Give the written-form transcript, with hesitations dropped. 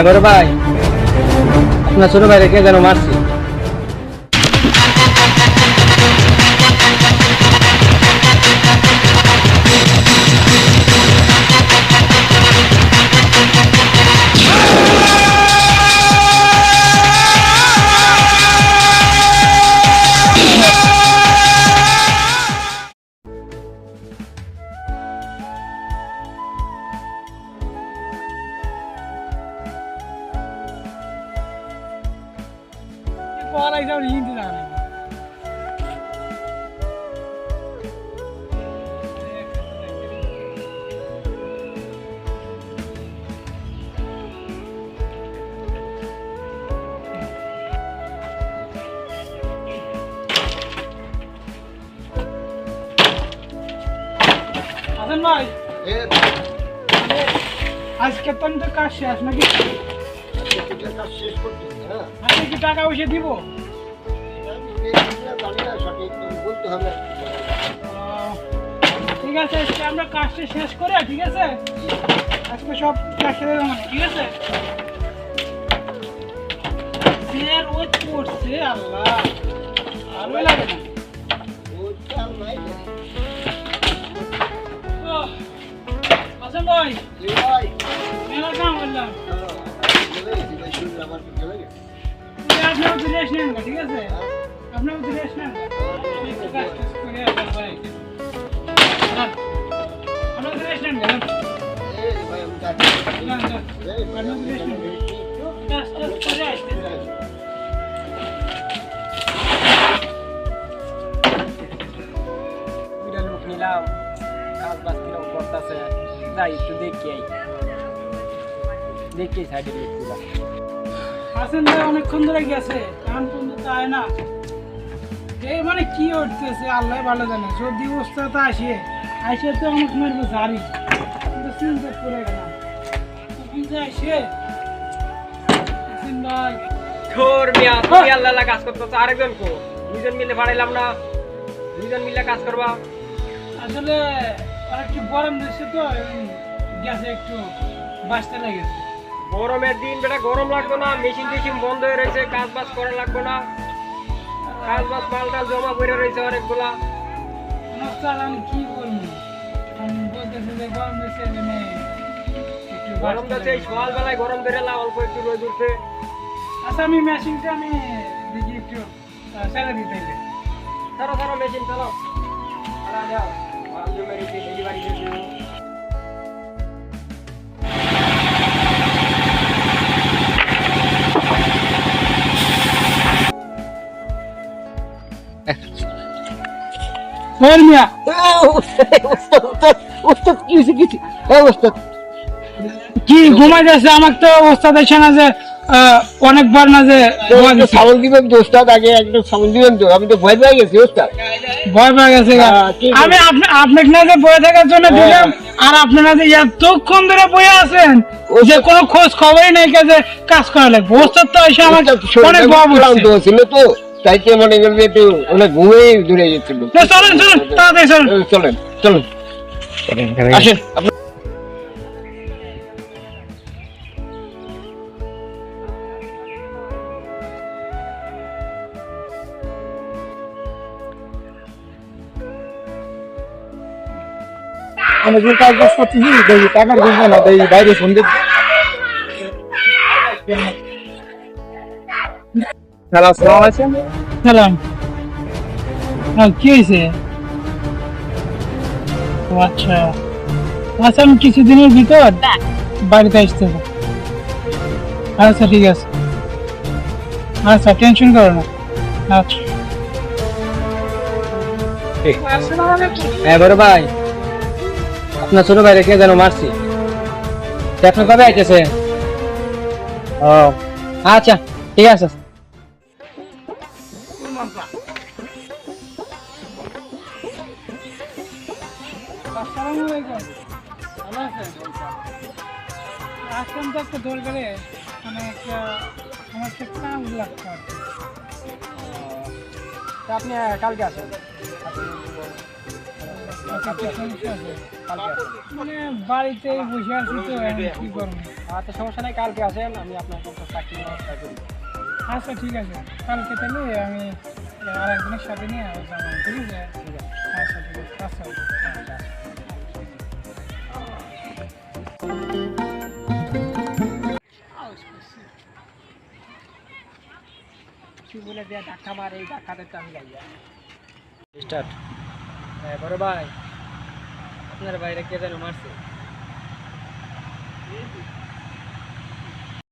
বড় ভাই, আপনার ছোট ভাইরে কে যেন মারছে। ভাই আজকে তো কাজ শেষ নাকি? কাজ শেষ করতেছি। হ্যাঁ, আজকে কি টাকা পয়সা দিব? জানি না, সঠিক বলতে হবে। ঠিক আছে, আজকে আমরা কাজটা শেষ করে, ঠিক আছে আজকে সব কাজ শেষ হবে, ঠিক আছে। রোদ পড়ছে, আল্লাহ ভালোই লাগে না। আচ্ছা ভাই, মেলা কাম করলাম, আপনার রেস্ট নেন, ঠিক আছে আপনার রেস্ট নেন, কাজ শেষ করে আপনার রেস্ট নেন, কাজ করে আসতে নিলাম, কাজ বাজ কিরকম করতেছে, যাই একটু দেখি সাইডে হাসেন ভাই অনেকক্ষণ ধরে গেছে, কান পর্যন্ত তাই না, এই মানে কি উঠতেছে আল্লাহ ভালো জানে। যদি অবস্থা তো আসে তো অনেক মারবে জারি, কিন্তু চিন্তা করে গেলাম তখন যে আসে। হাসেন ভাই তোর মিয়া, তুমি আল্লাহ কাজ করতেছ, আরেকজন কো দুইজন মিলে ভাড়াইলাম না, দুইজন মিলে কাজ করবা। আসলে আর একটু গরম দিচ্ছে তো, গ্যাসে একটু বাঁচতে লেগেছে। গরমের দিন বেটা গরম লাগবে না, মেশিন টেশিন বন্ধ হয়ে রয়েছে, কাজ বাজ করা লাগবে না, কাজ বাজ মালটাল জমা করে রয়েছে অনেকগুলা। আমি কি বলবো, বলতেছে যে গরম দিচ্ছে, একটু গরম যাচ্ছে, এই সকালবেলায় গরম ধরে এলাম, অল্প একটু রোদ উঠছে। আচ্ছা আমি মেশিনটা আমি দেখি একটু ছেড়ে দিতে হবে। ধরো মেশিন চলো, যাও গরম জমে রয়েছে, এই বাড়ি যেতে হবে। কি ঘুমাই যাচ্ছে, আমার তো অবস্থা দেখছে না যে অনেকবার না যে সাবল দিবেন তো ওস্তাদ, আগে একদম সাবল দিবেন তো, আমি তো ভয় পেয়ে গেছি ওস্তাদ, ভয় পেয়ে গেছে। আমি আপনাকে না যে বয়ে থাকার জন্য দিলাম, আর আপনারা যে এতক্ষণ ধরে বয়ে আছেন, যে কোনো খোঁজ খবরই নাই যে কাজ করা লাগবে। ওস্তাদ তো এসে আমার অনেক ভয় ছিল তো, তাইতে মনে করবে একটু অনেক ঘুমেই দূরে যেছিল। চলেন তাড়াতাড়ি চলেন আসেন। আমি যে কাজ করতেছি দেখি টাকা ঘুরবো না, দেখি বাইরে ফোন দিই। হ্যালো, আসসালামু আলাইকুম। সালাম। কি হয়েছে? আচ্ছা আচ্ছা, আমি কিছুদিনের ভিতর বাড়িতে আসতে হবে। আচ্ছা ঠিক আছে, আচ্ছা টেনশন করো না। আচ্ছা বড় ভাই, আপনার ছোট ভাইরে কে যেন মারছে, এখন কবে আইতেছে? ও আচ্ছা ঠিক আছে। আসলাম তো একটা দরকারে, মানে একটা আমার একটা কাজ লাগতো আর কি। আপনি কালকে আসেন। আচ্ছা, কি সমস্যা আছে? কালকে আসেন। মানে বাড়িতেই বসে আছি তো এখন কি করবো? আচ্ছা সমস্যা নাই, কালকে আসেন, আমি আপনার কাছে চাকরি ব্যবস্থা করি। আচ্ছা ঠিক আছে, কালকে তাহলে আমি আরেকজনের সাথে নিয়ে যাবো, ঠিক আছে? ঠিক আছে। আচ্ছা ঠিক আছে, আচ্ছা। আচ্ছা, আচ্ছা। কি বলে দেয়া ধাক্কা মারে, এই ধাক্কাতে তো আমি গাইয়া স্টার্ট। হ্যাঁ বড় ভাই, আপনার বাইরে কে যেন মারছে।